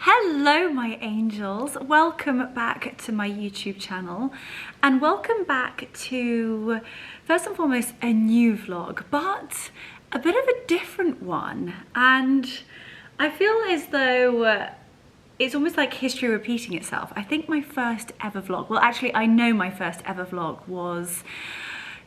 Hello my angels, welcome back to my YouTube channel and welcome back to, first and foremost, a new vlog, but a bit of a different one. And I feel as though it's almost like history repeating itself. I think my first ever vlog, well actually I know my first ever vlog was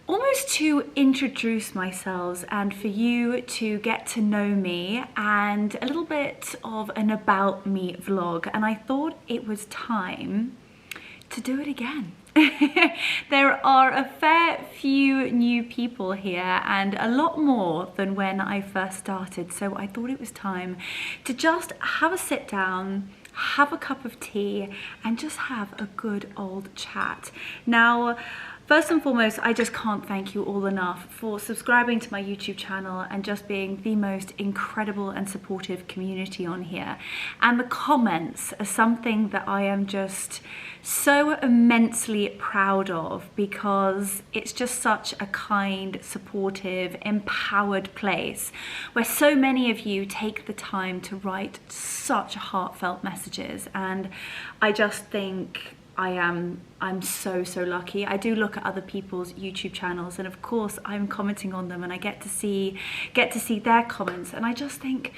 almost to introduce myself and for you to get to know me and a little bit of an about me vlog, and I thought it was time to do it again. There are a fair few new people here and a lot more than when I first started, so I thought it was time to just have a sit down, have a cup of tea and just have a good old chat. Now, first and foremost, I just can't thank you all enough for subscribing to my YouTube channel and just being the most incredible and supportive community on here. And the comments are something that I am just so immensely proud of, because it's just such a kind, supportive, empowered place where so many of you take the time to write such heartfelt messages. And I just think I'm so lucky. I do look at other people's YouTube channels and of course I'm commenting on them and I get to see their comments, and I just think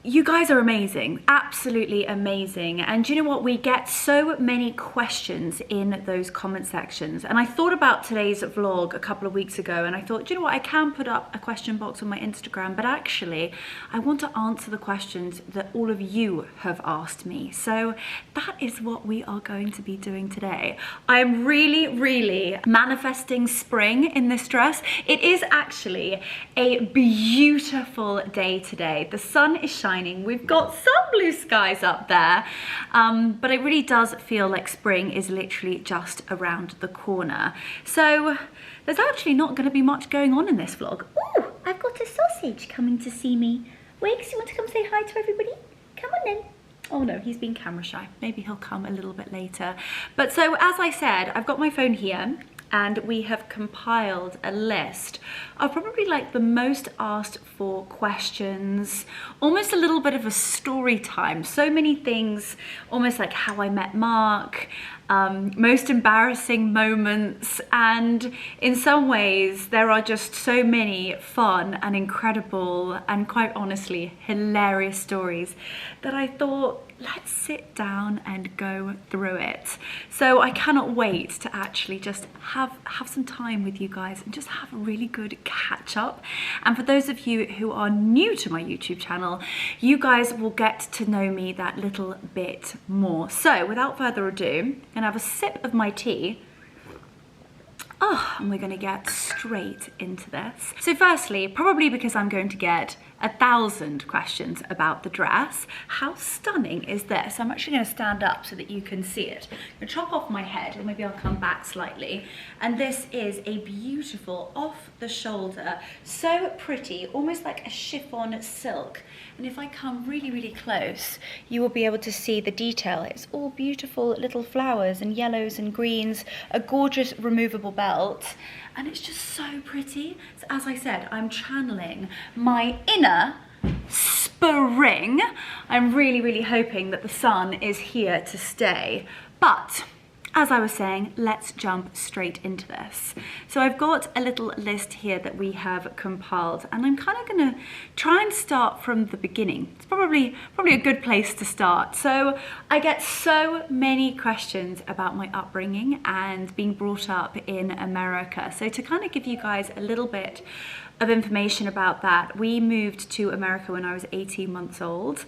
you guys are amazing, absolutely amazing. And you know what, we get so many questions in those comment sections, and I thought about today's vlog a couple of weeks ago and I thought, you know what, I can put up a question box on my Instagram, but actually I want to answer the questions that all of you have asked me, so that is what we are going to be doing today. I am really manifesting spring in this dress. It is actually a beautiful day today. The sun is shining. We've got some blue skies up there, but it really does feel like spring is literally just around the corner. So there's actually not going to be much going on in this vlog. Ooh, I've got a sausage coming to see me. Wiggs, you want to come say hi to everybody? Come on then. Oh no, he's been camera shy. Maybe he'll come a little bit later. But so as I said, I've got my phone here and we have compiled a list of probably like the most asked for questions, almost a little bit of a story time. So many things, almost like how I met Mark, most embarrassing moments, and in some ways there are just so many fun and incredible and quite honestly hilarious stories that I thought, let's sit down and go through it. So I cannot wait to actually just have some time with you guys and just have a really good catch up. And for those of you who are new to my YouTube channel, you guys will get to know me that little bit more. So without further ado, I'm gonna have a sip of my tea. Oh, and we're gonna get straight into this. So firstly, probably because I'm going to get 1,000 questions about the dress, how stunning is this? I'm actually gonna stand up so that you can see it. I'm gonna chop off my head, or maybe I'll come back slightly. And this is a beautiful off the shoulder, so pretty, almost like a chiffon silk. And if I come really close, you will be able to see the detail. It's all beautiful little flowers and yellows and greens, a gorgeous removable belt, and it's just so pretty. So as I said, I'm channeling my inner spring. I'm really hoping that the sun is here to stay. But as I was saying, let's jump straight into this. So I've got a little list here that we have compiled, and I'm kind of gonna try and start from the beginning. It's probably a good place to start. So I get so many questions about my upbringing and being brought up in America. So to kind of give you guys a little bit of information about that, we moved to America when I was 18 months old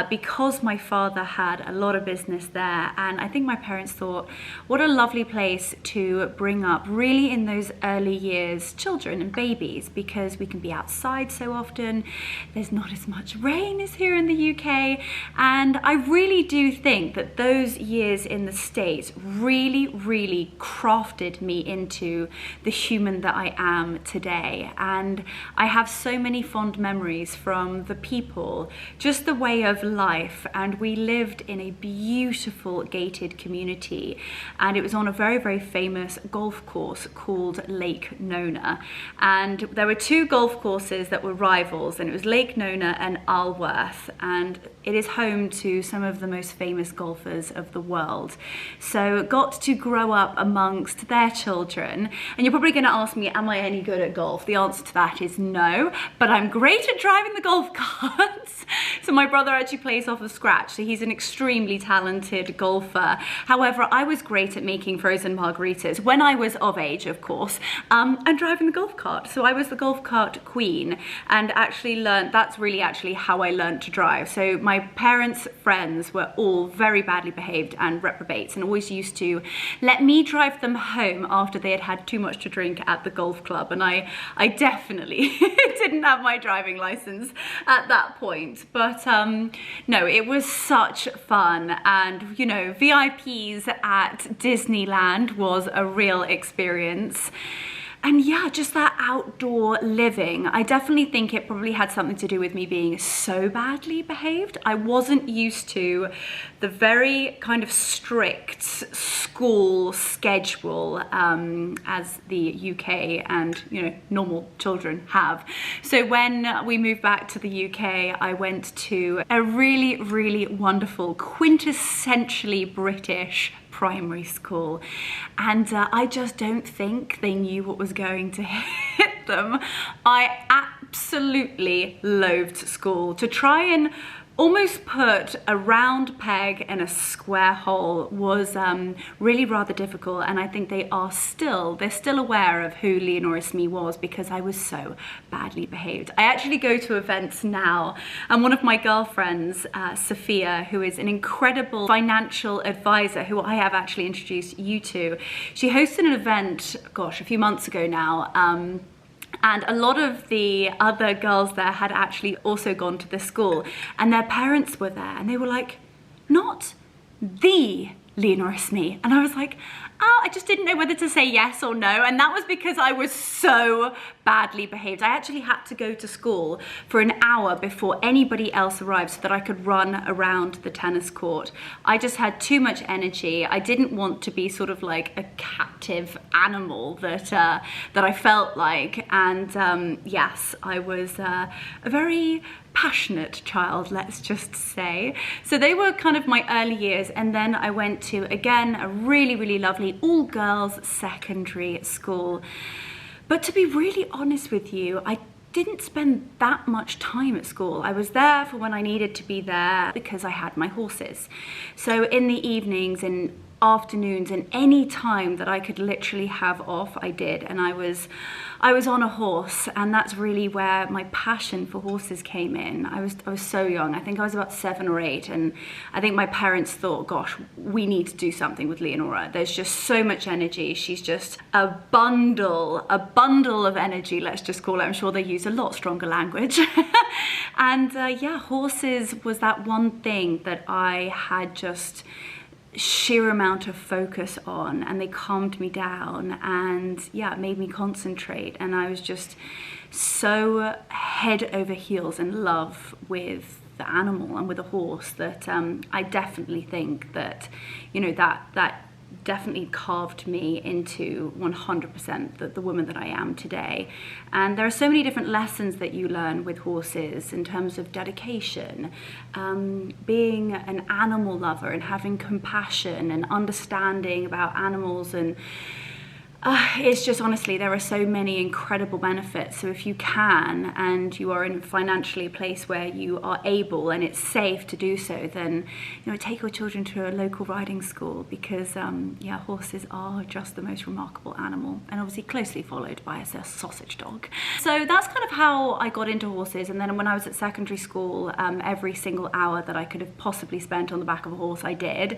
because my father had a lot of business there, and I think my parents thought, what a lovely place to bring up really in those early years children and babies, because we can be outside so often, there's not as much rain as here in the UK, and I really do think that those years in the States really crafted me into the human that I am today. And and I have so many fond memories from the people, just the way of life. And we lived in a beautiful gated community, and it was on a very, very famous golf course called Lake Nona. And there were two golf courses that were rivals, and it was Lake Nona and Alworth, and it is home to some of the most famous golfers of the world. So got to grow up amongst their children. And you're probably going to ask me, am I any good at golf? The answer to that is no, but I'm great at driving the golf carts. So my brother actually plays off of scratch, so he's an extremely talented golfer. However, I was great at making frozen margaritas when I was of age, of course, and driving the golf cart. So I was the golf cart queen, and actually learned, that's really actually how I learned to drive. So my parents' friends were all very badly behaved and reprobates, and always used to let me drive them home after they had had too much to drink at the golf club. And I definitely didn't have my driving license at that point. But no, it was such fun. And, you know, VIPs at Disneyland was a real experience. And yeah, just that outdoor living, I definitely think it probably had something to do with me being so badly behaved. I wasn't used to the very kind of strict school schedule as the UK and, you know, normal children have. So when we moved back to the UK, I went to a really, really wonderful, quintessentially British primary school, and I just don't think they knew what was going to hit them. I absolutely loathed school. To try and almost put a round peg in a square hole was really rather difficult, and I think they're still aware of who Leonora Smee was, because I was so badly behaved. I actually go to events now, and one of my girlfriends, Sophia, who is an incredible financial advisor who I have actually introduced you to, she hosted an event, gosh, a few months ago now, and a lot of the other girls there had actually also gone to this school, and their parents were there, and they were like, not the Leonora Smee. And I was like, oh, I just didn't know whether to say yes or no. And that was because I was so badly behaved. I actually had to go to school for an hour before anybody else arrived so that I could run around the tennis court. I just had too much energy. I didn't want to be sort of like a captive animal that I felt like. And yes, I was a very passionate child, let's just say. So they were kind of my early years, and then I went to, again, a really, really lovely all-girls secondary school. But to be really honest with you, I didn't spend that much time at school. I was there for when I needed to be there because I had my horses. So in the evenings and afternoons and any time that I could literally have off, I did. And I was on a horse, and that's really where my passion for horses came in. I was so young. I think I was about 7 or 8, and I think my parents thought, gosh, we need to do something with Leonora. There's just so much energy. She's just a bundle of energy, let's just call it. I'm sure they use a lot stronger language. And yeah, horses was that one thing that I had just sheer amount of focus on, and they calmed me down, and yeah, it made me concentrate. And I was just so head over heels in love with the animal and with a horse that I definitely think that, you know, that definitely carved me into 100% the woman that I am today. And there are so many different lessons that you learn with horses in terms of dedication, being an animal lover and having compassion and understanding about animals. And it's just, honestly, there are so many incredible benefits. So if you can, and you are in financially a place where you are able and it's safe to do so, then, you know, take your children to a local riding school, because yeah, horses are just the most remarkable animal, and obviously closely followed by a sausage dog. So that's kind of how I got into horses. And then when I was at secondary school, every single hour that I could have possibly spent on the back of a horse, I did.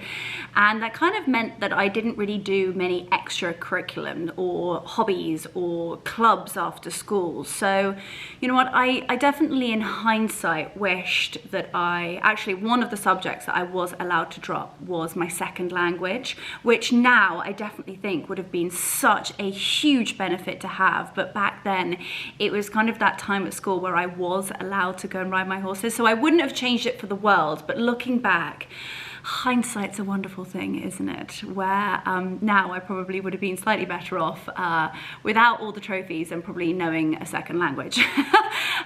And that kind of meant that I didn't really do many extracurricular or hobbies or clubs after school. So, you know what, I definitely in hindsight wished that actually one of the subjects that I was allowed to drop was my second language, which now I definitely think would have been such a huge benefit to have. But back back then it was kind of that time at school where I was allowed to go and ride my horses. So I wouldn't have changed it for the world, but looking back, hindsight's a wonderful thing, isn't it? Where now I probably would have been slightly better off without all the trophies and probably knowing a second language.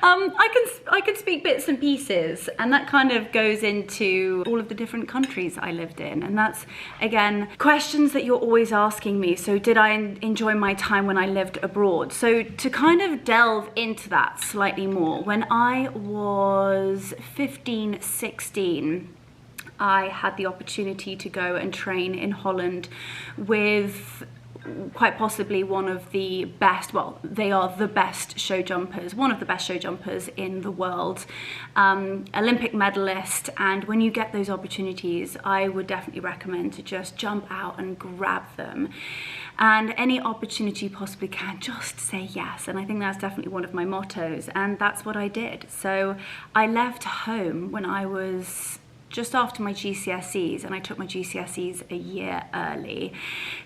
I can speak bits and pieces, and that kind of goes into all of the different countries I lived in. And that's, again, questions that you're always asking me. So did I enjoy my time when I lived abroad? So to kind of delve into that slightly more, when I was 15, 16, I had the opportunity to go and train in Holland with quite possibly one of the best, well, they are the best show jumpers, one of the best show jumpers in the world, Olympic medalist. And when you get those opportunities, I would definitely recommend to just jump out and grab them. And any opportunity you possibly can, just say yes. And I think that's definitely one of my mottos, and that's what I did. So I left home when I was just after my GCSEs, and I took my GCSEs a year early.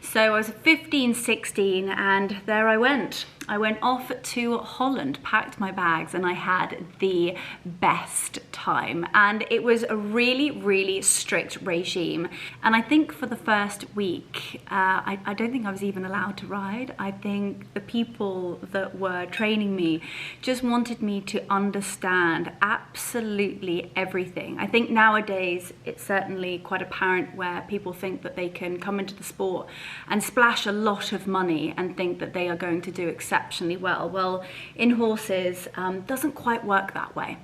So I was 15, 16, and there I went. I went off to Holland, packed my bags, and I had the best time. And it was a really, really strict regime. And I think for the first week, I don't think I was even allowed to ride. I think the people that were training me just wanted me to understand absolutely everything. I think nowadays it's certainly quite apparent where people think that they can come into the sport and splash a lot of money and think that they are going to do exceptionally well. Well, in horses, doesn't quite work that way.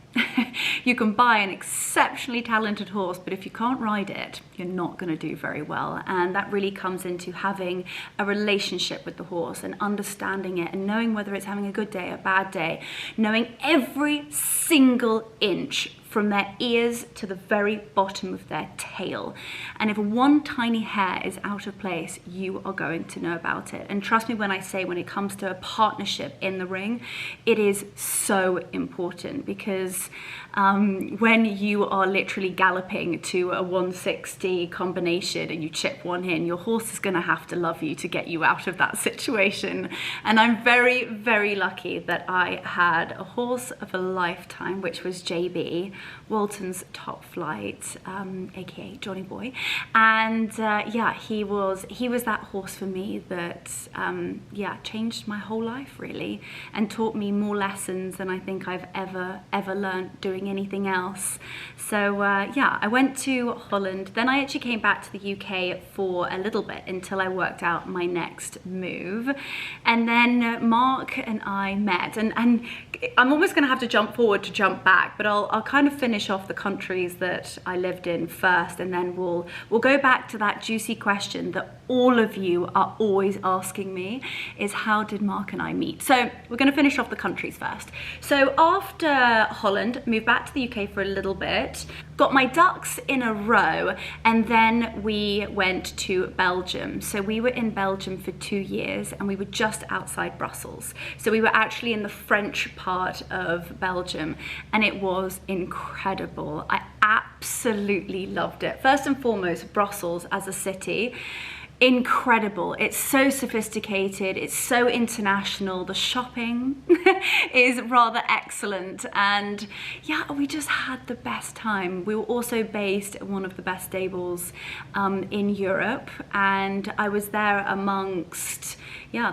You can buy an exceptionally talented horse, but if you can't ride it, you're not going to do very well. And that really comes into having a relationship with the horse and understanding it and knowing whether it's having a good day, a bad day, knowing every single inch from their ears to the very bottom of their tail. And if one tiny hair is out of place, you are going to know about it. And trust me when I say, when it comes to a partnership in the ring, it is so important, because when you are literally galloping to a 160 combination and you chip one in, your horse is going to have to love you to get you out of that situation. And I'm very, very lucky that I had a horse of a lifetime, which was JB, Walton's top flight, aka Johnny Boy. And yeah, he was that horse for me that yeah, changed my whole life really, and taught me more lessons than I think I've ever learned doing anything else. So yeah, I went to Holland, then I actually came back to the UK for a little bit until I worked out my next move. And then Mark and I met, and I'm almost gonna have to jump forward to jump back, but I'll kind of finish off the countries that I lived in first, and then we'll go back to that juicy question that all of you are always asking me, is how did Mark and I meet? So we're going to finish off the countries first. So after Holland, moved back to the UK for a little bit, got my ducks in a row, and then we went to Belgium. So we were in Belgium for 2 years, and we were just outside Brussels. So we were actually in the French part of Belgium, and it was incredible. I absolutely loved it. First and foremost, Brussels as a city, incredible. It's so sophisticated, it's so international, the shopping is rather excellent, and yeah, we just had the best time. We were also based at one of the best stables in Europe, and I was there amongst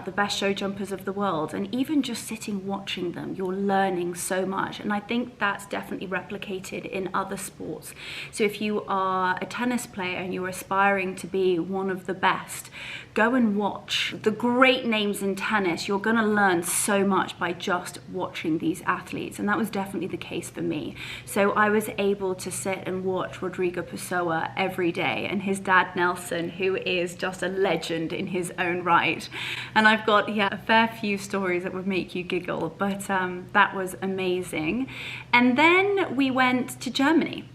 the best show jumpers of the world, and even just sitting watching them, you're learning so much. And I think that's definitely replicated in other sports. So if you are a tennis player and you're aspiring to be one of the best, go and watch the great names in tennis. You're going to learn so much by just watching these athletes, and that was definitely the case for me. So I was able to sit and watch Rodrigo Pessoa every day, and his dad Nelson, who is just a legend in his own right. And I've got a fair few stories that would make you giggle, but that was amazing. And then we went to Germany.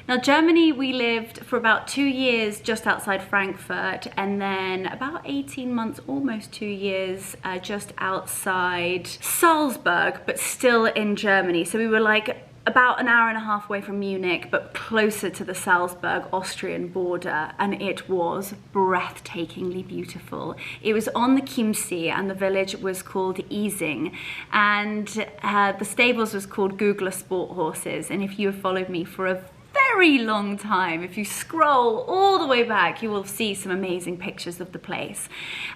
Now Germany, we lived for about 2 years just outside Frankfurt, and then about 18 months, almost 2 years, just outside Salzburg, but still in Germany. So we were like about an hour and a half away from Munich, but closer to the Salzburg Austrian border, and it was breathtakingly beautiful. It was on the Chiemsee, and the village was called Ising, and the stables was called Googler Sport Horses. And if you have followed me for a very long time, if you scroll all the way back, you will see some amazing pictures of the place,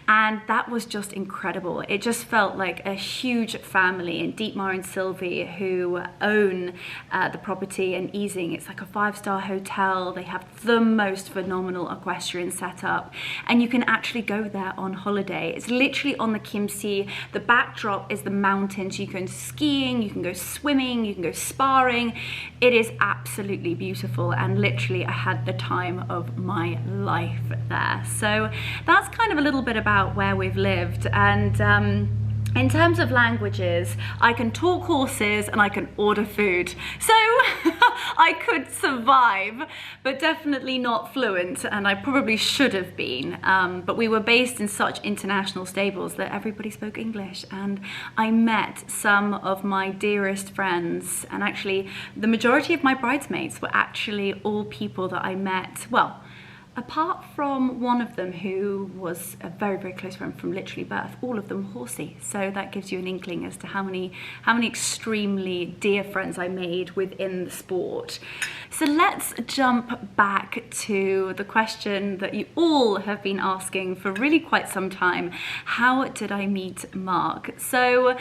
and that was just incredible. It just felt like a huge family, and Dietmar and Sylvie, who own the property in Ising, it's like a 5-star hotel. They have the most phenomenal equestrian setup, and you can actually go there on holiday. It's literally on the Chiemsee. The backdrop is the mountains. You can go skiing, you can go swimming, you can go sparring. It is absolutely beautiful, and literally I had the time of my life there. So that's kind of a little bit about where we've lived. And in terms of languages, I can talk horses and I can order food. So I could survive, but definitely not fluent, and I probably should have been. But we were based in such international stables that everybody spoke English, and I met some of my dearest friends, and actually the majority of my bridesmaids were actually all people that I met, well, apart from one of them who was a very, very close friend from literally birth, all of them horsey. So that gives you an inkling as to how many extremely dear friends I made within the sport. So let's jump back to the question that you all have been asking for really quite some time. How did I meet Mark? So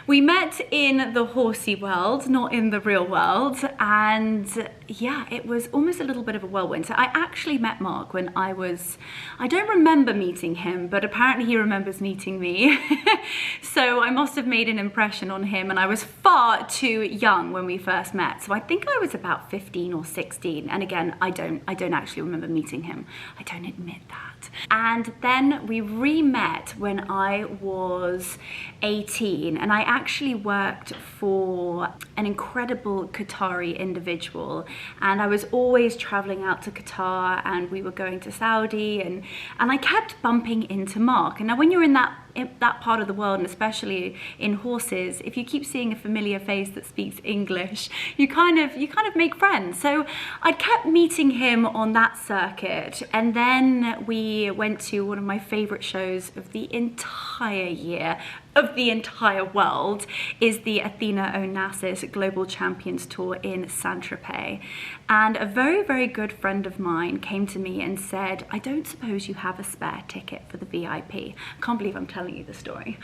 we met in the horsey world, not in the real world. And yeah, it was almost a little bit of a whirlwind. So I actually met Mark when I don't remember meeting him, but apparently he remembers meeting me. So I must have made an impression on him, and I was far too young when we first met. So I think I was about 15 or 16. And again, I don't actually remember meeting him. I don't admit that. And then we re-met when I was 18, and I actually worked for an incredible Qatari individual, and I was always traveling out to Qatar, and we were going to Saudi, and I kept bumping into Mark. And now when you're in that part of the world, and especially in horses, if you keep seeing a familiar face that speaks English, you kind of make friends. So I kept meeting him on that circuit, and then we went to one of my favorite shows of the entire year, of the entire world, is the Athena Onassis Global Champions Tour in Saint-Tropez. And a very, very good friend of mine came to me and said, I don't suppose you have a spare ticket for the VIP. I can't believe I'm telling you the story.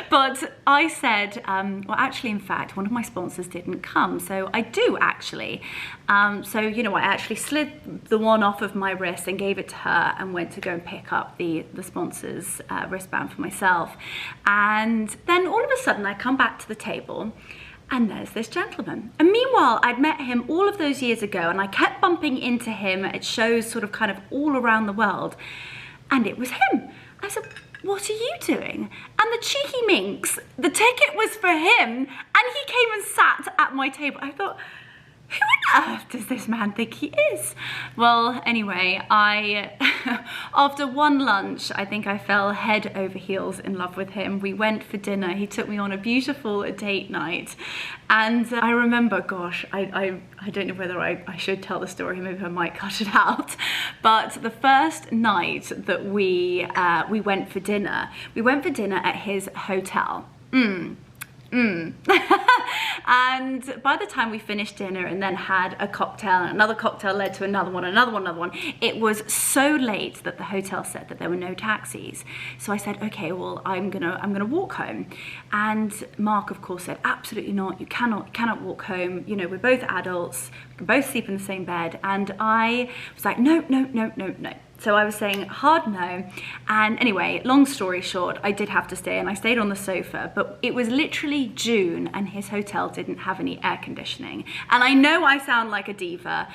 But I said, well, actually, in fact, one of my sponsors didn't come, so I do actually. So, you know, I actually slid the one off of my wrist and gave it to her, and went to go and pick up the sponsor's wristband for myself. And then all of a sudden I come back to the table, and there's this gentleman. And meanwhile, I'd met him all of those years ago, and I kept bumping into him at shows sort of kind of all around the world. And it was him. I said, what are you doing? And the Cheeky Minks, the ticket was for him, and he came and sat at my table. I thought, who on earth does this man think he is? Well, anyway, after one lunch, I think I fell head over heels in love with him. We went for dinner. He took me on a beautiful date night. And I remember, gosh, I don't know whether I should tell the story, maybe I might cut it out. But the first night that we went for dinner at his hotel. And by the time we finished dinner and then had a cocktail, and another cocktail led to another one, it was so late that the hotel said that there were no taxis. So I said, okay, well, I'm gonna walk home. And Mark, of course, said, absolutely not, you cannot walk home. You know, we're both adults, we can both sleep in the same bed. And I was like, no. So I was saying hard no. And anyway, long story short, I did have to stay, and I stayed on the sofa, but it was literally June and his hotel didn't have any air conditioning. And I know I sound like a diva,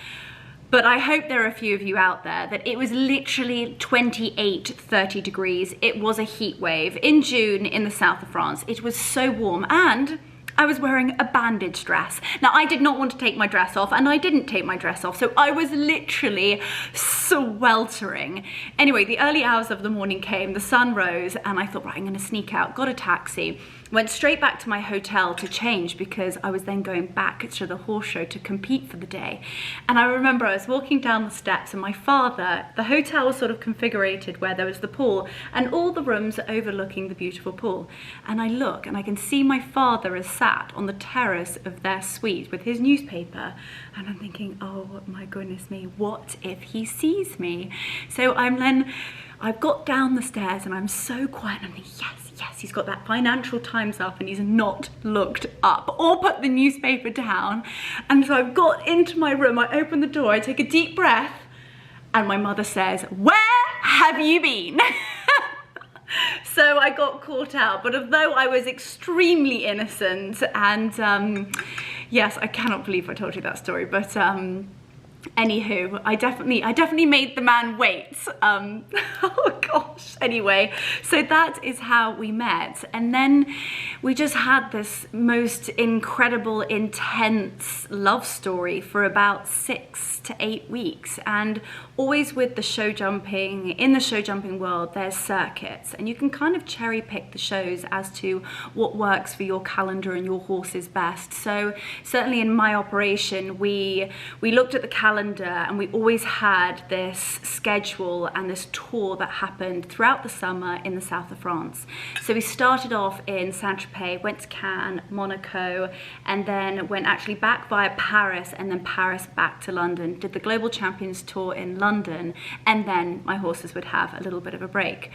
but I hope there are a few of you out there that it was literally 28, 30 degrees. It was a heat wave in June in the south of France. It was so warm, and I was wearing a bandage dress. Now, I did not want to take my dress off, and I didn't take my dress off, so I was literally sweltering. Anyway, the early hours of the morning came, the sun rose, and I thought, right, I'm gonna sneak out, got a taxi, went straight back to my hotel to change because I was then going back to the horse show to compete for the day. And I remember I was walking down the steps and my father, the hotel was sort of configured where there was the pool and all the rooms overlooking the beautiful pool. And I look and I can see my father is sat on the terrace of their suite with his newspaper. And I'm thinking, oh my goodness me, what if he sees me? So I've got down the stairs and I'm so quiet and I'm thinking, yes, he's got that Financial Times up and he's not looked up or put the newspaper down. And so I've got into my room, I open the door, I take a deep breath, and my mother says, "Where have you been?" So I got caught out, but although I was extremely innocent and yes, I cannot believe I told you that story, but anywho, I definitely made the man wait. Oh gosh. Anyway, so that is how we met. And then we just had this most incredible, intense love story for about 6 to 8 weeks. And always with the show jumping, in the show jumping world, there's circuits. And you can kind of cherry pick the shows as to what works for your calendar and your horses best. So certainly in my operation, we looked at the calendar and we always had this schedule and this tour that happened throughout the summer in the south of France. So we started off in Saint-Tropez, went to Cannes, Monaco, and then went actually back via Paris and then Paris back to London, did the Global Champions Tour in London, and then my horses would have a little bit of a break.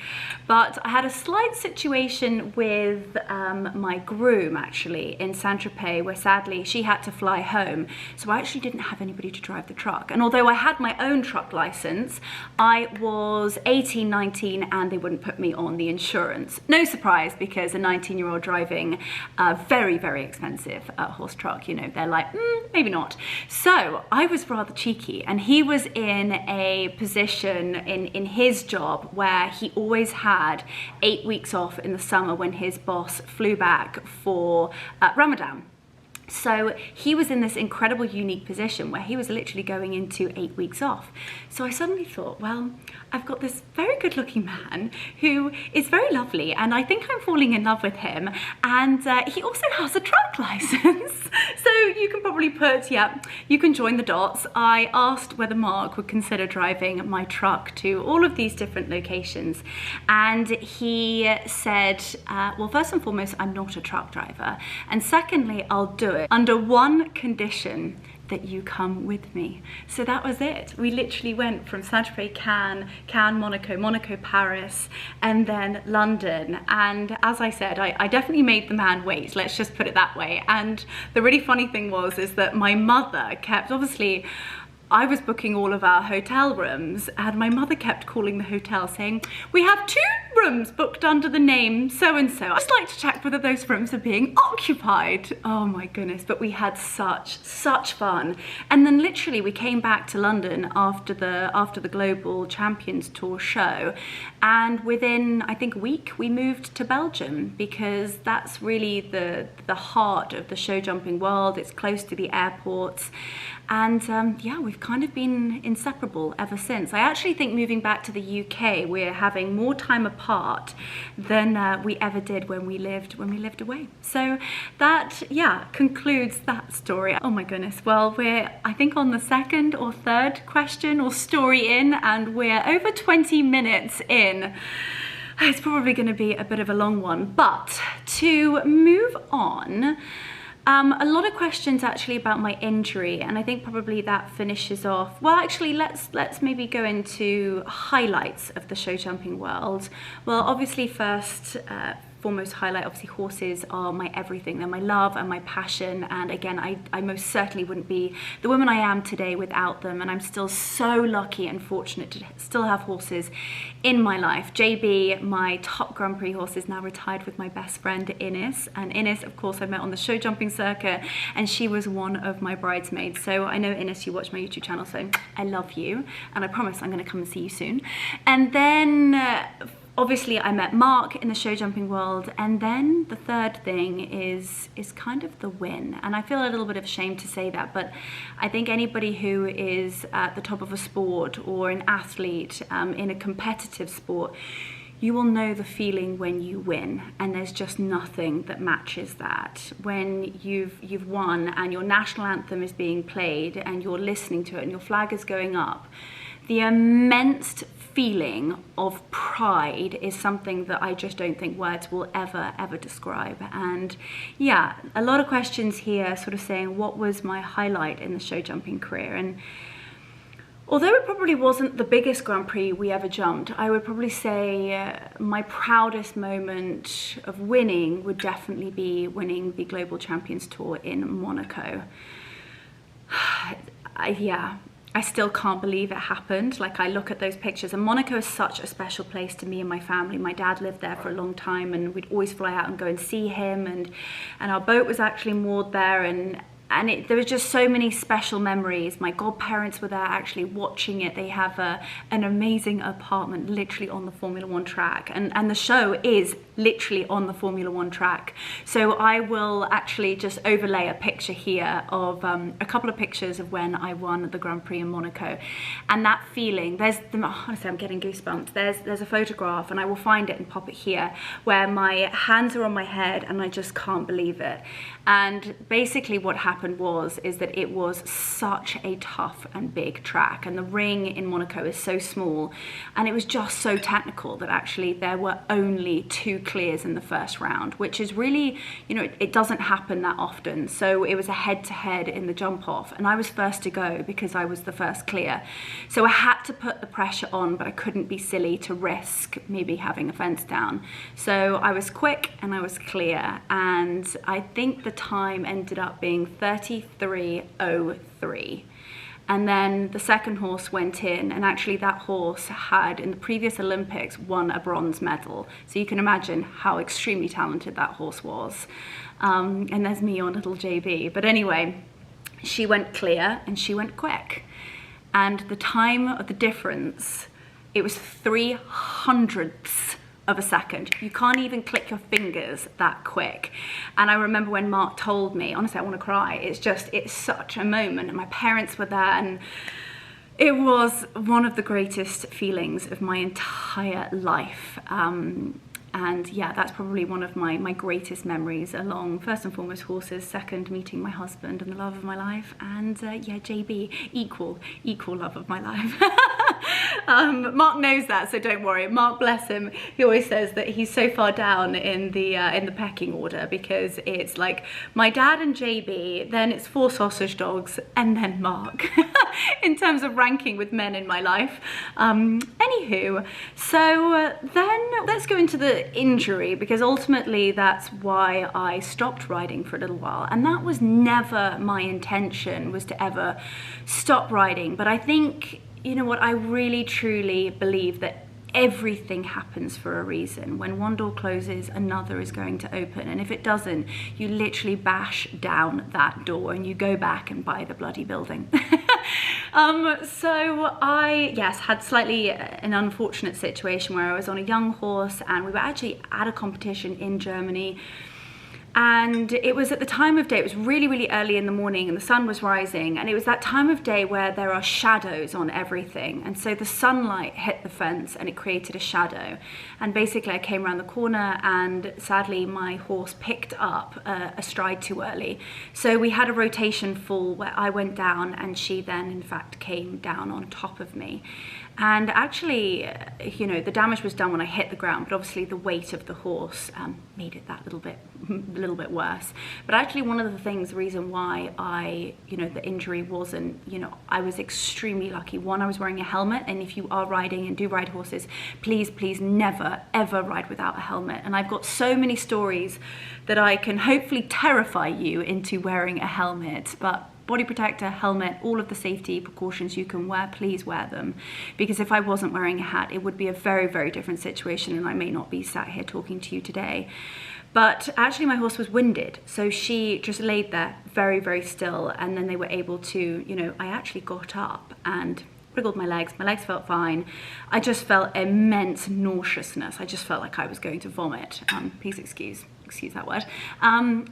But I had a slight situation with my groom actually in Saint-Tropez where sadly she had to fly home. So I actually didn't have anybody to drive the truck. And although I had my own truck license, I was 18, 19 and they wouldn't put me on the insurance. No surprise because a 19-year-old driving a very, very expensive horse truck, you know, they're like, maybe not. So I was rather cheeky and he was in a position in his job where he always had 8 weeks off in the summer when his boss flew back for Ramadan. So he was in this incredible unique position where he was literally going into 8 weeks off. So I suddenly thought, well, I've got this very good looking man who is very lovely and I think I'm falling in love with him, and he also has a truck license. So you can probably put, yeah, you can join the dots. I asked whether Mark would consider driving my truck to all of these different locations, and he said, well, first and foremost, I'm not a truck driver, and secondly, I'll do it under one condition, that you come with me. So that was it. We literally went from Saint-Tropez, Cannes, Monaco, Paris, and then London. And as I said, I definitely made the man wait, let's just put it that way. And the really funny thing is that my mother kept, obviously, I was booking all of our hotel rooms and my mother kept calling the hotel saying, "We have 2 rooms booked under the name so-and-so. I'd just like to check whether those rooms are being occupied." Oh my goodness, but we had such fun. And then literally we came back to London after the Global Champions Tour show, and within, I think, a week, we moved to Belgium because that's really the heart of the show jumping world. It's close to the airports. And yeah, we've kind of been inseparable ever since. I actually think moving back to the UK, we're having more time apart than we ever did when we lived away. So that, yeah, concludes that story. Oh my goodness. Well, we're, I think, on the 2nd or 3rd question or story in, and we're over 20 minutes in. It's probably going to be a bit of a long one, but to move on, a lot of questions actually about my injury, and I think probably that finishes off. Well, actually, let's maybe go into highlights of the show jumping world. Well, obviously, first foremost highlight, obviously horses are my everything. They're my love and my passion, and again, I most certainly wouldn't be the woman I am today without them, and I'm still so lucky and fortunate to still have horses in my life. JB, my top Grand Prix horse, is now retired with my best friend Ines, and Ines, of course, I met on the show jumping circuit, and she was one of my bridesmaids. So I know, Ines, you watch my YouTube channel, so I love you, and I promise I'm going to come and see you soon. And then obviously I met Mark in the show jumping world, and then the third thing is kind of the win. And I feel a little bit of shame to say that, but I think anybody who is at the top of a sport or an athlete in a competitive sport, you will know the feeling when you win, and there's just nothing that matches that. When you've won and your national anthem is being played and you're listening to it and your flag is going up, the immense feeling of pride is something that I just don't think words will ever describe. And yeah, a lot of questions here sort of saying what was my highlight in the show jumping career. And although it probably wasn't the biggest Grand Prix we ever jumped, I would probably say my proudest moment of winning would definitely be winning the Global Champions Tour in Monaco. Yeah, I still can't believe it happened. Like, I look at those pictures, and Monaco is such a special place to me and my family. My dad lived there for a long time, and we'd always fly out and go and see him, and our boat was actually moored there, and there was just so many special memories. My godparents were there actually watching it. They have an amazing apartment literally on the Formula One track, and the show is literally on the Formula One track. So I will actually just overlay a picture here of a couple of pictures of when I won the Grand Prix in Monaco. And that feeling, honestly, I'm getting goosebumps. There's a photograph, and I will find it and pop it here, where my hands are on my head and I just can't believe it. And basically what happened is that it was such a tough and big track, and the ring in Monaco is so small, and it was just so technical that actually there were only 2 clears in the first round, which is really, you know, it doesn't happen that often. So it was a head-to-head in the jump off, and I was first to go because I was the first clear. So I had to put the pressure on, but I couldn't be silly to risk maybe having a fence down. So I was quick and I was clear, and I think the time ended up being 33:03. And then the second horse went in, and actually that horse had in the previous Olympics won a bronze medal. So you can imagine how extremely talented that horse was. And there's me on little JB. But anyway, she went clear and she went quick. And the time of the difference, it was 300ths of a second. You can't even click your fingers that quick. And I remember when Mark told me, honestly, I want to cry. It's such a moment. And my parents were there, and it was one of the greatest feelings of my entire life. And yeah, that's probably one of my greatest memories, along first and foremost horses, second meeting my husband and the love of my life, and yeah, JB, equal love of my life. Mark knows that, so don't worry. Mark, bless him, he always says that he's so far down in the pecking order, because it's like my dad and JB, then it's 4 sausage dogs, and then Mark in terms of ranking with men in my life. Anywho, so then let's go into the injury, because ultimately that's why I stopped riding for a little while, and that was never my intention, was to ever stop riding. But I think, you know what, I really truly believe that everything happens for a reason. When one door closes, another is going to open, and if it doesn't, you literally bash down that door and you go back and buy the bloody building. So I, yes, had slightly an unfortunate situation where I was on a young horse, and we were actually at a competition in Germany. And it was at the time of day, it was really early in the morning, and the sun was rising, and it was that time of day where there are shadows on everything. And so the sunlight hit the fence and it created a shadow. And basically I came around the corner, and sadly my horse picked up a stride too early. So we had a rotation fall where I went down, and she then in fact came down on top of me. And actually, you know, the damage was done when I hit the ground, but obviously the weight of the horse made it that little bit worse. But actually, one of the things, the reason why the injury wasn't, I was extremely lucky. One, I was wearing a helmet, and if you are riding and do ride horses, please never ever ride without a helmet. And I've got so many stories that I can hopefully terrify you into wearing a helmet, but body protector, helmet, all of the safety precautions you can wear, please wear them. Because if I wasn't wearing a hat, it would be a very different situation, and I may not be sat here talking to you today. But actually my horse was winded, so she just laid there very still, and then they were able to, I actually got up and wriggled my legs felt fine. I just felt immense nauseousness. I just felt like I was going to vomit. Please excuse excuse that word.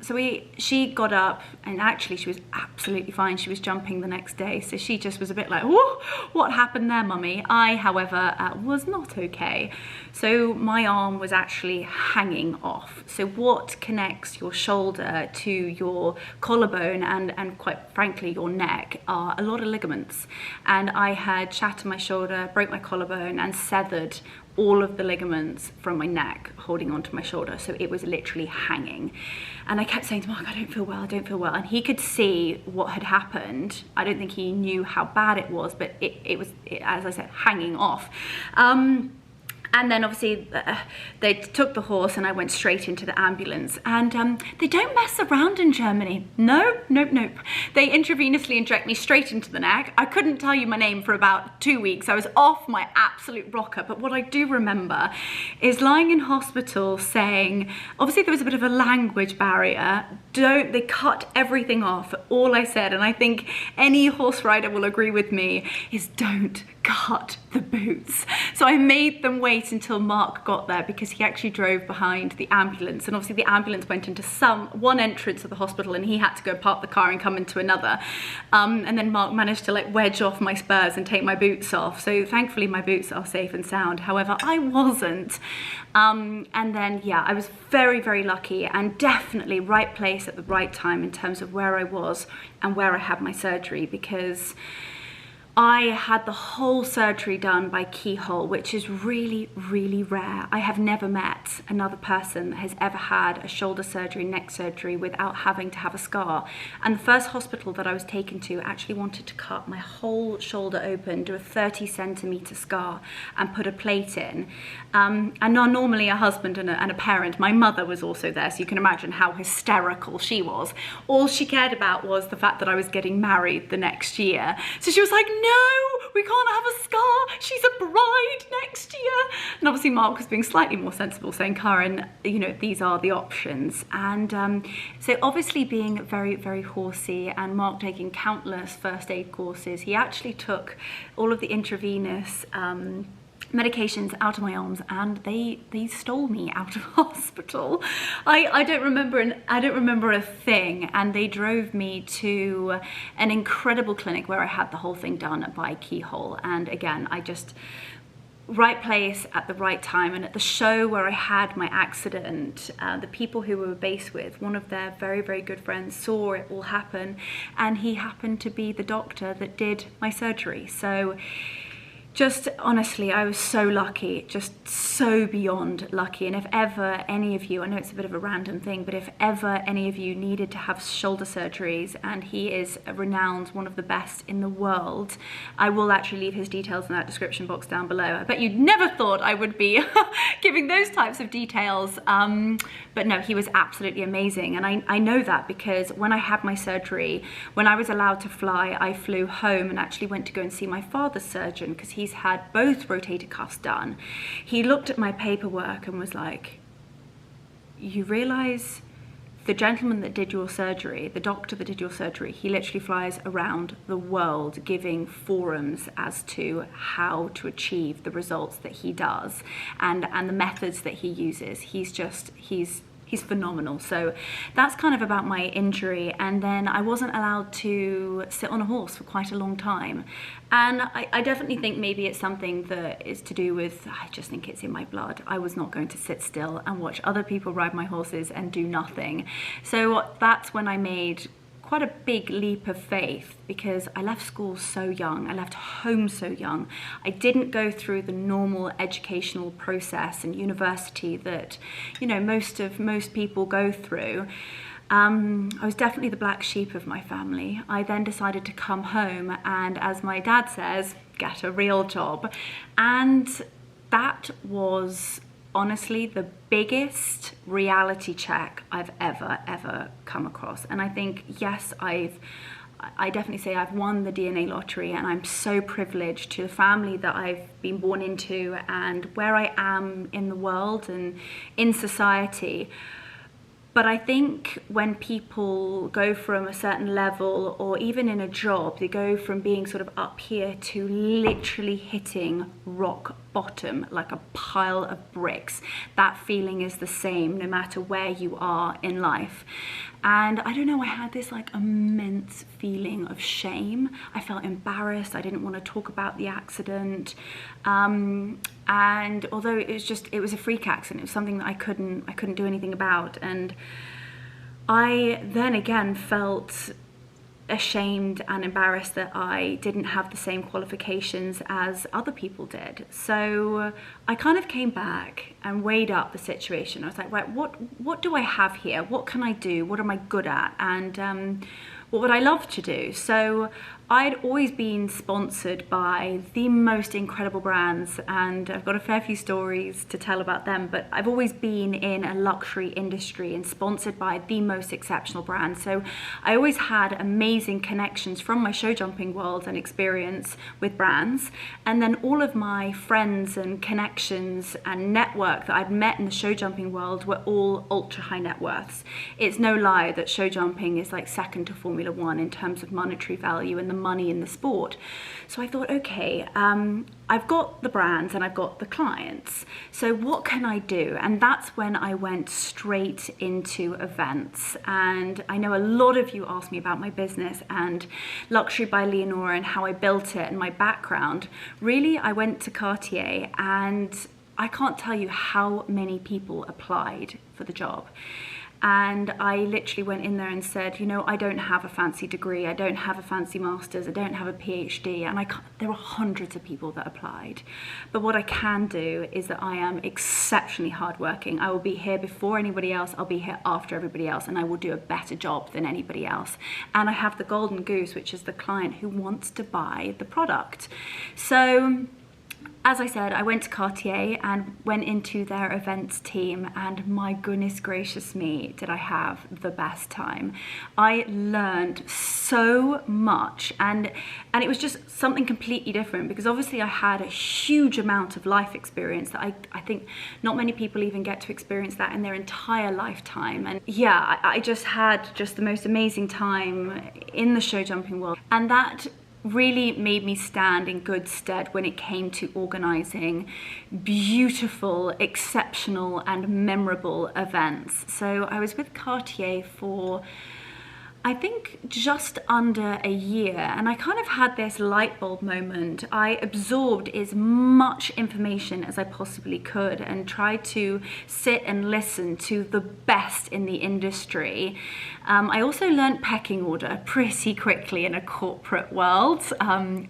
So she got up, and actually she was absolutely fine. She was jumping the next day, so she just was a bit like, whoa, what happened there, mummy? I, however, was not okay. So my arm was actually hanging off. So what connects your shoulder to your collarbone and quite frankly your neck are a lot of ligaments. And I had shattered my shoulder, broke my collarbone, and severed all of the ligaments from my neck holding onto my shoulder. So it was literally hanging. And I kept saying to Mark, I don't feel well, I don't feel well. And he could see what had happened. I don't think he knew how bad it was, but it was, as I said, hanging off. And then obviously they took the horse and I went straight into the ambulance. And they don't mess around in Germany. No, nope, nope. They intravenously inject me straight into the neck. I couldn't tell you my name for about 2 weeks. I was off my absolute rocker. But what I do remember is lying in hospital saying, obviously there was a bit of a language barrier. They cut everything off. All I said, and I think any horse rider will agree with me, is don't cut the boots. So I made them wait until Mark got there because he actually drove behind the ambulance, and obviously the ambulance went into one entrance of the hospital and he had to go park the car and come into another, and then Mark managed to like wedge off my spurs and take my boots off. So thankfully my boots are safe and sound. However, I wasn't, and then yeah, I was very, very lucky and definitely right place at the right time in terms of where I was and where I had my surgery, because I had the whole surgery done by keyhole, which is really, really rare. I have never met another person that has ever had a shoulder surgery, neck surgery without having to have a scar. And the first hospital that I was taken to actually wanted to cut my whole shoulder open, do a 30-centimeter scar and put a plate in. And now normally a husband and a parent, my mother was also there, so you can imagine how hysterical she was. All she cared about was the fact that I was getting married the next year. So she was like, no, we can't have a scar. She's a bride next year. And obviously Mark was being slightly more sensible, saying, Karen, you know, these are the options. And so obviously being very, very horsey and Mark taking countless first aid courses, he actually took all of the intravenous medications out of my arms, and they stole me out of hospital. I don't remember a thing, and they drove me to an incredible clinic where I had the whole thing done by keyhole. And again, I just right place at the right time. And at the show where I had my accident, the people who we were based with, one of their very, very good friends saw it all happen, and he happened to be the doctor that did my surgery. So just honestly, I was so lucky, just so beyond lucky. And if ever any of you, I know it's a bit of a random thing, but if ever any of you needed to have shoulder surgeries, and he is renowned, one of the best in the world, I will actually leave his details in that description box down below. I bet you'd never thought I would be giving those types of details, but no, he was absolutely amazing. And I know that because when I had my surgery, when I was allowed to fly, I flew home and actually went to go and see my father's surgeon, because he's had both rotator cuffs done. He looked at my paperwork and was like, you realize the gentleman that did your surgery, the doctor that did your surgery, he literally flies around the world giving forums as to how to achieve the results that he does and the methods that he uses. He's phenomenal. So that's kind of about my injury. And then I wasn't allowed to sit on a horse for quite a long time. And I definitely think maybe it's something that is to do with, I just think it's in my blood. I was not going to sit still and watch other people ride my horses and do nothing. So that's when I made quite a big leap of faith, because I left school so young, I left home so young. I didn't go through the normal educational process and university that, you know, most people go through. I was definitely the black sheep of my family. I then decided to come home and, as my dad says, get a real job. And that was honestly the biggest reality check I've ever come across. And I think, yes, I definitely say I've won the DNA lottery, and I'm so privileged to the family that I've been born into and where I am in the world and in society. But I think when people go from a certain level, or even in a job, they go from being sort of up here to literally hitting rock bottom like a pile of bricks. That feeling is the same no matter where you are in life. And I don't know, I had this like immense feeling of shame. I felt embarrassed. I didn't want to talk about the accident. And although it was a freak accident, it was something that I couldn't do anything about. And I then again felt ashamed and embarrassed that I didn't have the same qualifications as other people did. So I kind of came back and weighed up the situation. I was like, right, what do I have here? What can I do? What am I good at? And what would I love to do? So I'd always been sponsored by the most incredible brands, and I've got a fair few stories to tell about them, but I've always been in a luxury industry and sponsored by the most exceptional brands. So I always had amazing connections from my show jumping world and experience with brands. And then all of my friends and connections and network that I'd met in the show jumping world were all ultra high net worths. It's no lie that show jumping is like second to Formula One in terms of monetary value and the money in the sport. So I thought, okay, I've got the brands and I've got the clients, so what can I do? And that's when I went straight into events. And I know a lot of you asked me about my business and Luxury by Leonora and how I built it and my background. Really, I went to Cartier, and I can't tell you how many people applied for the job. And I literally went in there and said, you know, I don't have a fancy degree, I don't have a fancy master's, I don't have a PhD, and there were hundreds of people that applied. But what I can do is that I am exceptionally hardworking. I will be here before anybody else, I'll be here after everybody else, and I will do a better job than anybody else. And I have the golden goose, which is the client who wants to buy the product. So, as I said, I went to Cartier and went into their events team, and my goodness gracious me, did I have the best time. I learned so much, and it was just something completely different, because obviously I had a huge amount of life experience that I think not many people even get to experience that in their entire lifetime. And yeah, I just had just the most amazing time in the show jumping world, and that really made me stand in good stead when it came to organizing beautiful, exceptional, and memorable events. So I was with Cartier for, I think, just under a year, and I kind of had this light bulb moment. I absorbed as much information as I possibly could and tried to sit and listen to the best in the industry. I also learned pecking order pretty quickly in a corporate world. Going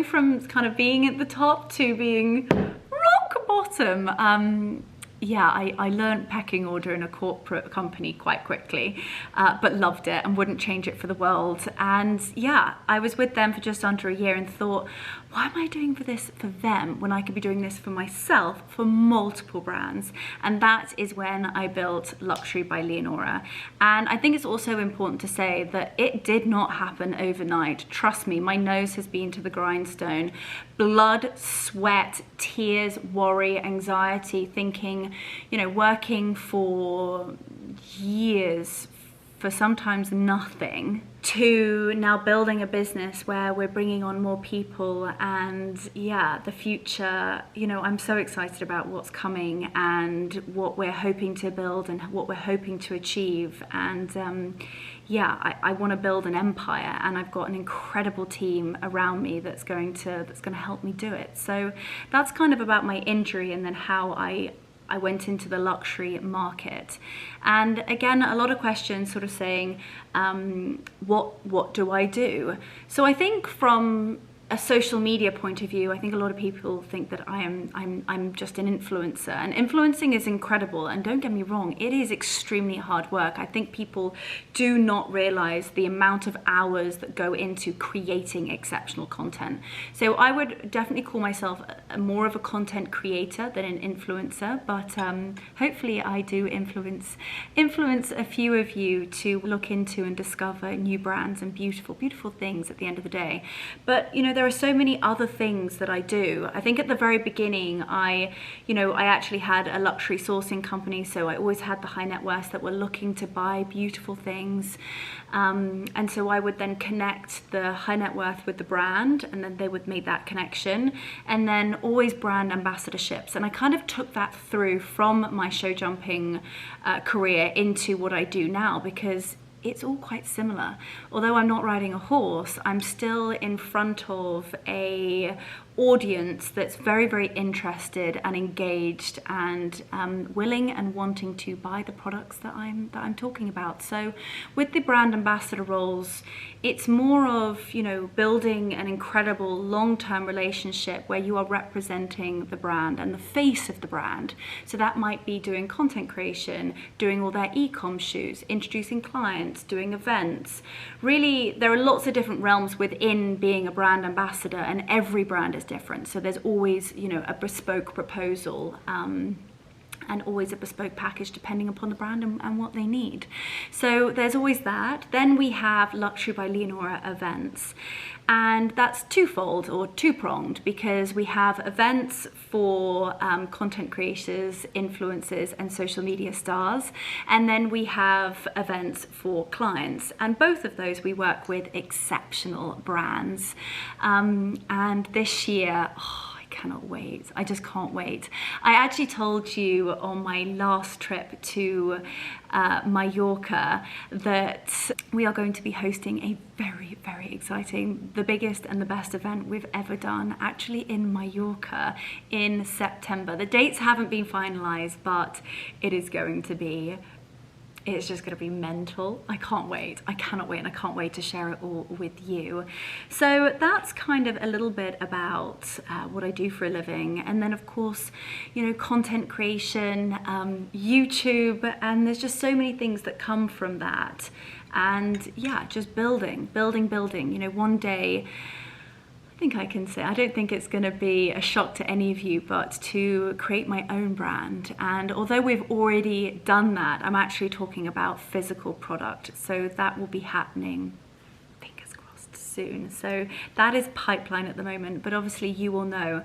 from kind of being at the top to being rock bottom. I learned pecking order in a corporate company quite quickly, but loved it and wouldn't change it for the world. And yeah, I was with them for just under a year and thought, why am I doing this for them when I could be doing this for myself for multiple brands? And that is when I built Luxury by Leonora. And I think it's also important to say that it did not happen overnight. Trust me, my nose has been to the grindstone. Blood, sweat, tears, worry, anxiety, thinking, you know, working for years for sometimes nothing, to now building a business where we're bringing on more people. And yeah, the future, you know, I'm so excited about what's coming and what we're hoping to build and what we're hoping to achieve. And I want to build an empire, and I've got an incredible team around me that's going to help me do it. So that's kind of about my injury and then how I went into the luxury market. And again, a lot of questions sort of saying, what do I do? So I think from a social media point of view, I think a lot of people think that I'm just an influencer, and influencing is incredible, and don't get me wrong, it is extremely hard work. I think people do not realize the amount of hours that go into creating exceptional content. So I would definitely call myself more of a content creator than an influencer, but hopefully I do influence a few of you to look into and discover new brands and beautiful things at the end of the day. But you know, there there are so many other things that I do. I think at the very beginning, I actually had a luxury sourcing company, so I always had the high net worths that were looking to buy beautiful things. And so I would then connect the high net worth with the brand, and then they would make that connection, and then always brand ambassadorships. And I kind of took that through from my show jumping career into what I do now, because it's all quite similar. Although I'm not riding a horse, I'm still in front of a audience that's very, very interested and engaged and willing and wanting to buy the products that I'm talking about. So with the brand ambassador roles, it's more of, you know, building an incredible long-term relationship where you are representing the brand and the face of the brand. So that might be doing content creation, doing all their e-com shoots, introducing clients, doing events. Really, there are lots of different realms within being a brand ambassador, and every brand is different. So there's always, you know, a bespoke proposal and always a bespoke package depending upon the brand and what they need. So there's always that. Then we have Luxury by Leonora events. And that's twofold or two-pronged, because we have events for content creators, influencers, and social media stars. And then we have events for clients. And both of those we work with exceptional brands. And this year, cannot wait. I just can't wait. I actually told you on my last trip to Mallorca that we are going to be hosting a very, very exciting, the biggest and the best event we've ever done, actually in Mallorca in September. The dates haven't been finalized, but it is going to be, it's just going to be mental. I can't wait. I cannot wait, and I can't wait to share it all with you. So that's kind of a little bit about what I do for a living. And then of course, you know, content creation, YouTube, and there's just so many things that come from that. And yeah, just building. You know, one day, I think I can say, I don't think it's going to be a shock to any of you, but to create my own brand. And although we've already done that, I'm actually talking about physical product. So that will be happening, fingers crossed, soon. So that is pipeline at the moment, but obviously you will know.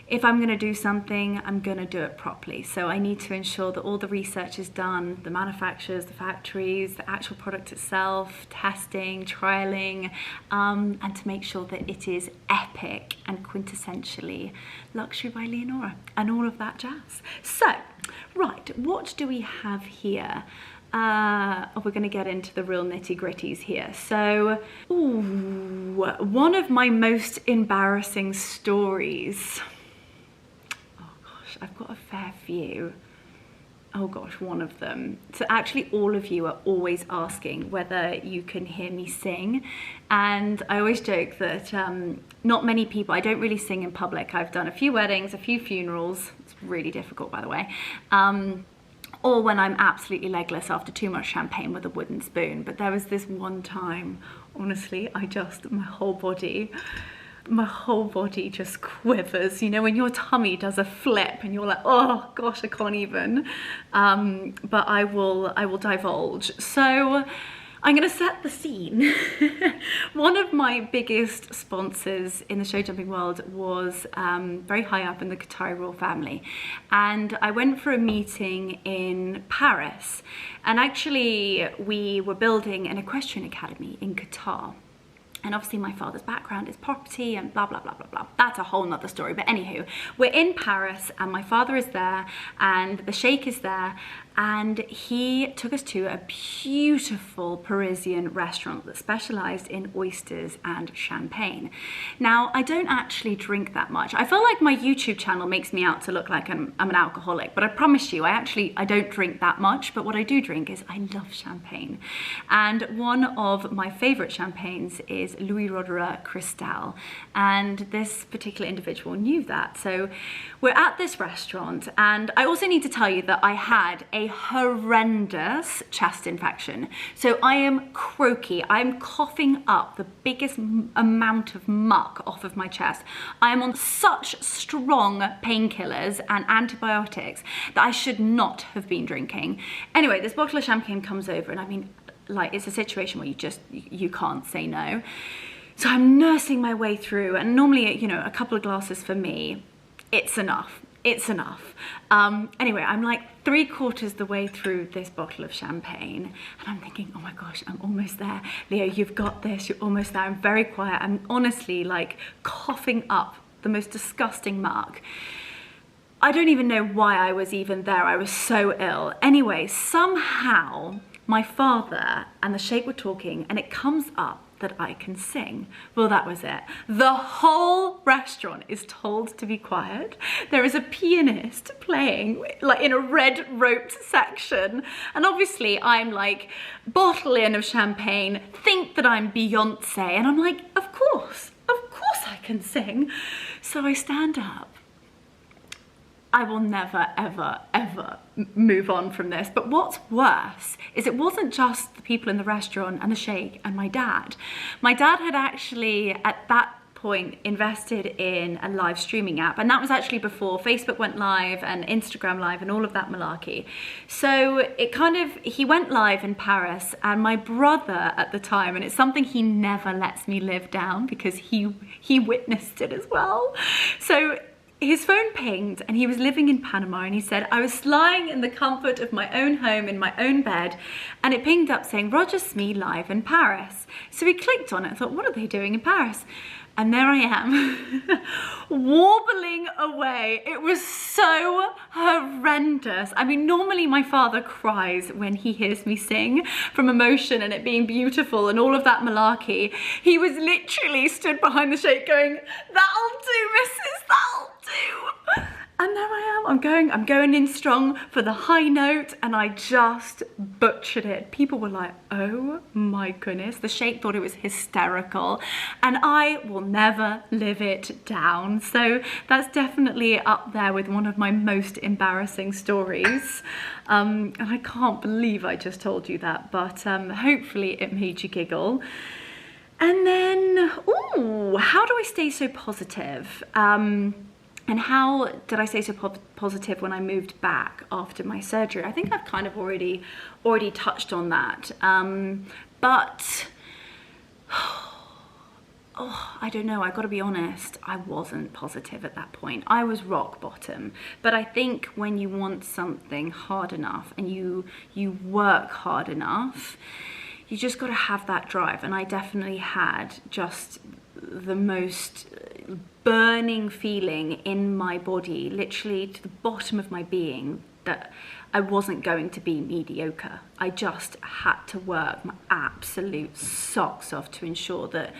If I'm going to do something, I'm going to do it properly. So I need to ensure that all the research is done, the manufacturers, the factories, the actual product itself, testing, trialing, and to make sure that it is epic and quintessentially Luxury by Leonora and all of that jazz. So, right, what do we have here? We're going to get into the real nitty-gritties here. So, one of my most embarrassing stories. I've got a fair few. Oh gosh, one of them. So actually all of you are always asking whether you can hear me sing. And I always joke that not many people, I don't really sing in public. I've done a few weddings, a few funerals. It's really difficult, by the way. Or when I'm absolutely legless after too much champagne with a wooden spoon. But there was this one time, honestly, my whole body just quivers, you know, when your tummy does a flip and you're like, oh gosh, I can't even. But I will divulge. So I'm going to set the scene. One of my biggest sponsors in the show jumping world was very high up in the Cartier royal family. And I went for a meeting in Paris. And actually, we were building an equestrian academy in Qatar. And obviously my father's background is property and blah, blah, blah, blah, blah. That's a whole nother story. But anywho, we're in Paris and my father is there and the sheikh is there. And he took us to a beautiful Parisian restaurant that specialized in oysters and champagne. Now, I don't actually drink that much. I feel like my YouTube channel makes me out to look like I'm an alcoholic, but I promise you, I don't drink that much, but what I do drink is I love champagne. And one of my favorite champagnes is Louis Roederer Cristal. And this particular individual knew that. So we're at this restaurant, and I also need to tell you that I had a horrendous chest infection. So I am croaky. I'm coughing up the biggest amount of muck off of my chest. I am on such strong painkillers and antibiotics that I should not have been drinking. Anyway, this bottle of champagne comes over, and I mean, like, it's a situation where you can't say no. So I'm nursing my way through, and normally, you know, a couple of glasses for me, it's enough. It's enough. Anyway, I'm like 3/4 the way through this bottle of champagne, and I'm thinking, oh my gosh, I'm almost there. Leo, you've got this, you're almost there. I'm very quiet. I'm honestly like coughing up the most disgusting muck. I don't even know why I was even there. I was so ill. Anyway, somehow my father and the sheikh were talking, and it comes up that I can sing. Well, that was it. The whole restaurant is told to be quiet. There is a pianist playing like in a red roped section. And obviously I'm like bottle in of champagne, think that I'm Beyonce. And I'm like, of course I can sing. So I stand up. I will never, ever, ever move on from this. But what's worse is it wasn't just the people in the restaurant and the sheikh and my dad. My dad had actually, at that point, invested in a live streaming app. And that was actually before Facebook went live and Instagram live and all of that malarkey. So it kind of, he went live in Paris, and my brother at the time, and it's something he never lets me live down because he witnessed it as well. So his phone pinged, and he was living in Panama, and he said, I was lying in the comfort of my own home in my own bed, and it pinged up saying, Roger Smee live in Paris. So he clicked on it and thought, what are they doing in Paris? And there I am, warbling away. It was so horrendous. I mean, normally my father cries when he hears me sing from emotion and it being beautiful and all of that malarkey. He was literally stood behind the sheikh going, that'll do, missus, that'll do. And there I am, I'm going in strong for the high note, and I just butchered it. People were like, oh my goodness. The sheikh thought it was hysterical, and I will never live it down. So that's definitely up there with one of my most embarrassing stories. And I can't believe I just told you that, but hopefully it made you giggle. And then, ooh, how do I stay so positive? And how did I stay so positive when I moved back after my surgery? I think I've kind of already touched on that. But, oh, I don't know, I gotta be honest, I wasn't positive at that point. I was rock bottom. But I think when you want something hard enough and you work hard enough, you just gotta have that drive. And I definitely had just the most burning feeling in my body, literally to the bottom of my being, that I wasn't going to be mediocre. I just had to work my absolute socks off to ensure that,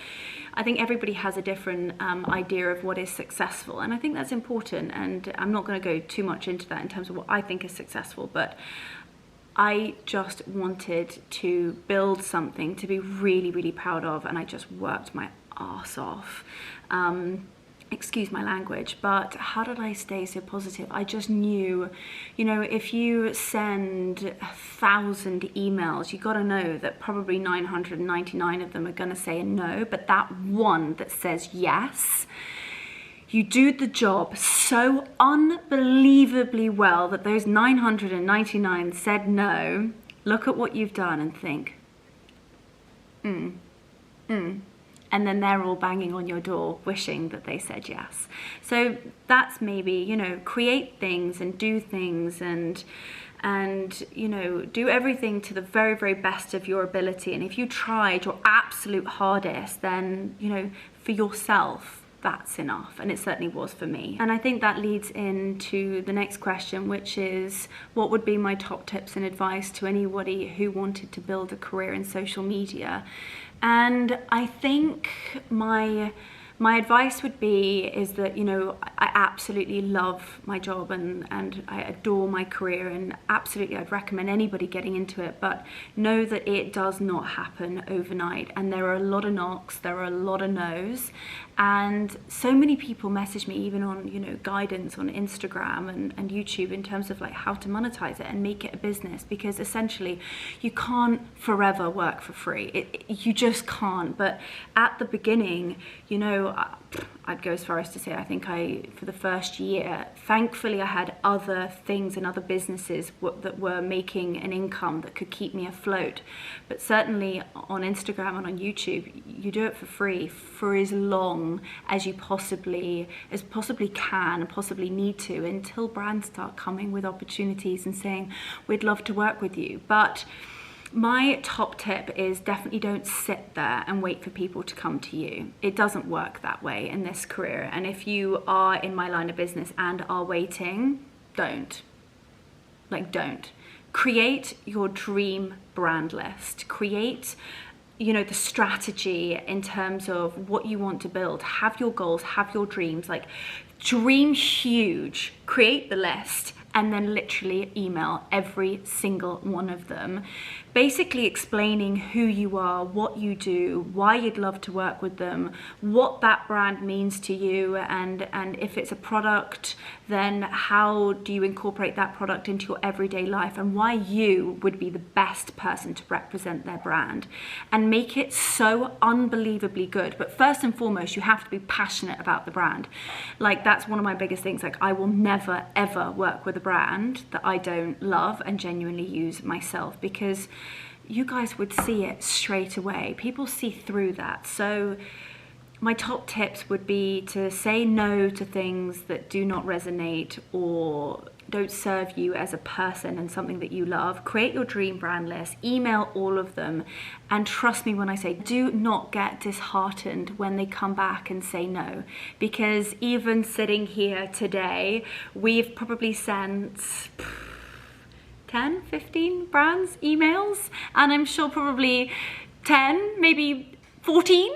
I think everybody has a different idea of what is successful, and I think that's important, and I'm not going to go too much into that in terms of what I think is successful, but I just wanted to build something to be really, really proud of, and I just worked my arse off. Excuse my language, but how did I stay so positive? I just knew, you know, if you send 1,000 emails, you got to know that probably 999 of them are going to say no, but that one that says yes, you do the job so unbelievably well that those 999 said no. Look at what you've done and think, and then they're all banging on your door wishing that they said yes. So that's maybe, you know, create things and do things and you know, do everything to the very, very best of your ability. And if you tried your absolute hardest, then, you know, for yourself, that's enough, and it certainly was for me. And I think that leads into the next question, which is, what would be my top tips and advice to anybody who wanted to build a career in social media? And I think my advice would be is that, you know, I absolutely love my job and I adore my career, and absolutely I'd recommend anybody getting into it, but know that it does not happen overnight, and there are a lot of knocks, there are a lot of no's, and so many people message me even on, you know, guidance on Instagram and YouTube in terms of like how to monetize it and make it a business, because essentially you can't forever work for free. You just can't. But at the beginning, you know, I'd go as far as to say, I think for the first year, thankfully I had other things and other businesses that were making an income that could keep me afloat. But certainly on Instagram and on YouTube, you do it for free for as long as you possibly can and possibly need to, until brands start coming with opportunities and saying, we'd love to work with you. But my top tip is definitely don't sit there and wait for people to come to you. It doesn't work that way in this career. And if you are in my line of business and are waiting, don't. Create your dream brand list. Create, you know, the strategy in terms of what you want to build. Have your goals, have your dreams, like dream huge, create the list, and then literally email every single one of them, basically explaining who you are, what you do, why you'd love to work with them, what that brand means to you, and if it's a product, then how do you incorporate that product into your everyday life, and why you would be the best person to represent their brand, and make it so unbelievably good. But first and foremost, you have to be passionate about the brand. Like, that's one of my biggest things. Like, I will never ever work with a brand that I don't love and genuinely use myself, because you guys would see it straight away. People see through that. So my top tips would be to say no to things that do not resonate or don't serve you as a person and something that you love. Create your dream brand list, email all of them, and trust me when I say, do not get disheartened when they come back and say no, because even sitting here today, we've probably sent 10, 15 brands emails, and I'm sure probably 10, maybe 14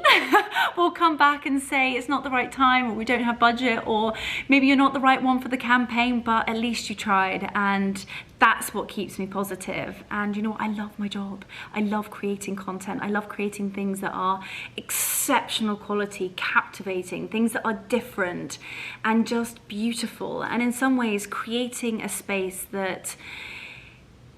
will come back and say it's not the right time, or we don't have budget, or maybe you're not the right one for the campaign, but at least you tried. And that's what keeps me positive. And you know, I love my job. I love creating content. I love creating things that are exceptional quality, captivating, things that are different and just beautiful. And in some ways, creating a space that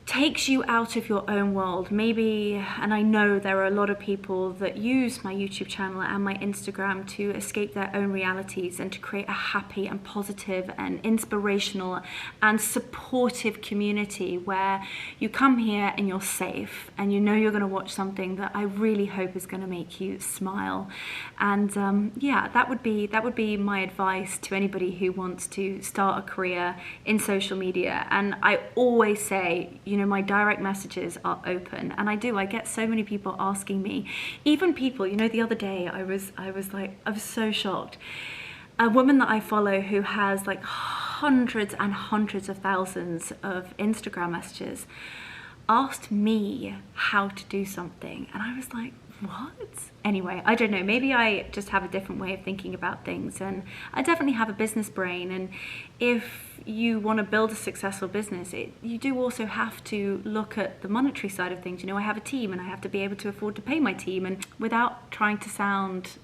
takes you out of your own world. Maybe, and I know there are a lot of people that use my YouTube channel and my Instagram to escape their own realities and to create a happy and positive and inspirational and supportive community where you come here and you're safe and you know you're going to watch something that I really hope is going to make you smile. And yeah, that would be my advice to anybody who wants to start a career in social media. And I always say, you know, my direct messages are open, and I get so many people asking me, even people, you know, the other day I was so shocked. A woman that I follow who has like hundreds and hundreds of thousands of Instagram messages asked me how to do something, and I was like, what? Anyway, I don't know, maybe I just have a different way of thinking about things, and I definitely have a business brain. And if you want to build a successful business, you do also have to look at the monetary side of things. You know, I have a team and I have to be able to afford to pay my team, and without trying to sound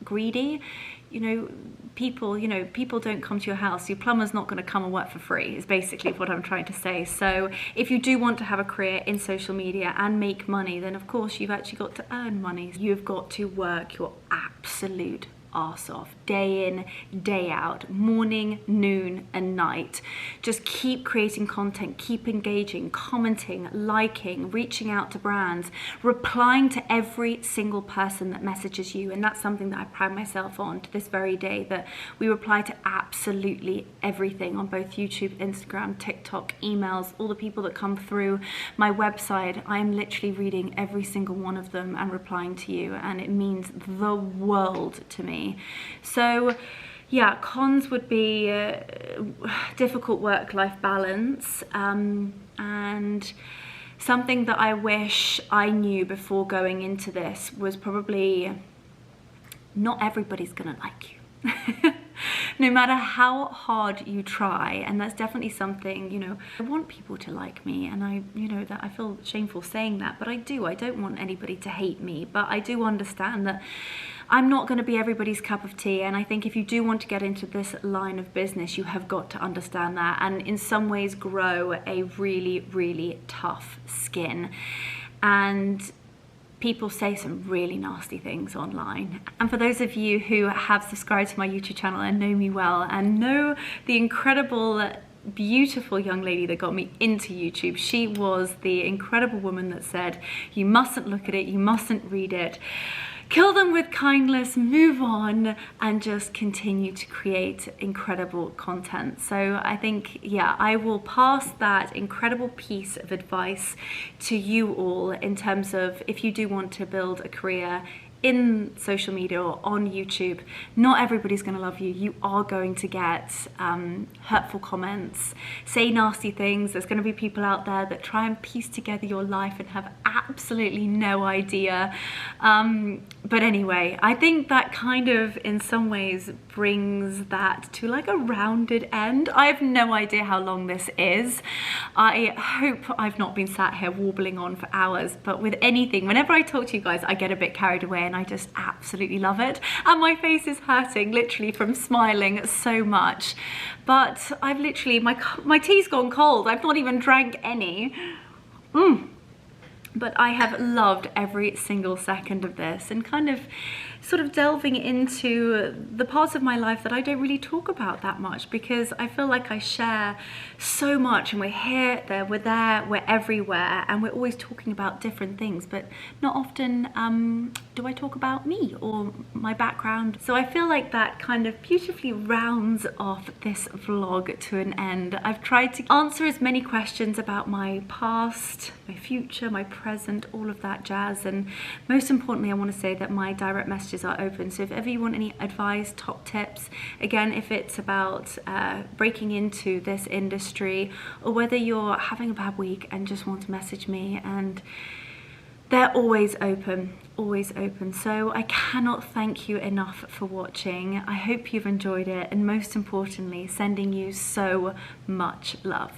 greedy, you know, people don't come to your house. Your plumber's not going to come and work for free, is basically what I'm trying to say. So if you do want to have a career in social media and make money, then of course you've actually got to earn money. You've got to work your absolute arse off, day in, day out, morning, noon and night. Just keep creating content, keep engaging, commenting, liking, reaching out to brands, replying to every single person that messages you. And that's something that I pride myself on to this very day, that we reply to absolutely everything on both YouTube, Instagram, TikTok, emails, all the people that come through my website. I'm literally reading every single one of them and replying to you, and it means the world to me. So yeah, cons would be difficult work-life balance, and something that I wish I knew before going into this was probably not everybody's gonna like you. No matter how hard you try, and that's definitely something, you know, I want people to like me, and that I feel shameful saying that, but I don't want anybody to hate me, but I do understand that I'm not going to be everybody's cup of tea. And I think if you do want to get into this line of business, you have got to understand that, and in some ways grow a really, really tough skin. And people say some really nasty things online. And for those of you who have subscribed to my YouTube channel and know me well and know the incredible, beautiful young lady that got me into YouTube, she was the incredible woman that said, you mustn't look at it, you mustn't read it. kill them with kindness, move on, and just continue to create incredible content. So I think, yeah, I will pass that incredible piece of advice to you all in terms of if you do want to build a career in social media or on YouTube. Not everybody's going to love you. You are going to get hurtful comments, say nasty things. There's going to be people out there that try and piece together your life and have absolutely no idea. But anyway, I think that kind of in some ways brings that to like a rounded end. I have no idea how long this is. I hope I've not been sat here warbling on for hours, but with anything, whenever I talk to you guys, I get a bit carried away and I just absolutely love it. And my face is hurting literally from smiling so much. But I've literally, my tea's gone cold. I've not even drank any. But I have loved every single second of this and kind of sort of delving into the parts of my life that I don't really talk about that much, because I feel like I share so much and we're here, we're there, we're everywhere, and we're always talking about different things, but not often do I talk about me or my background. So I feel like that kind of beautifully rounds off this vlog to an end. I've tried to answer as many questions about my past, my future, my present, all of that jazz, and most importantly I want to say that my direct messages are open. So if ever you want any advice, top tips, again, if it's about breaking into this industry, or whether you're having a bad week and just want to message me, and they're always open, always open. So I cannot thank you enough for watching. I hope you've enjoyed it, and most importantly, sending you so much love.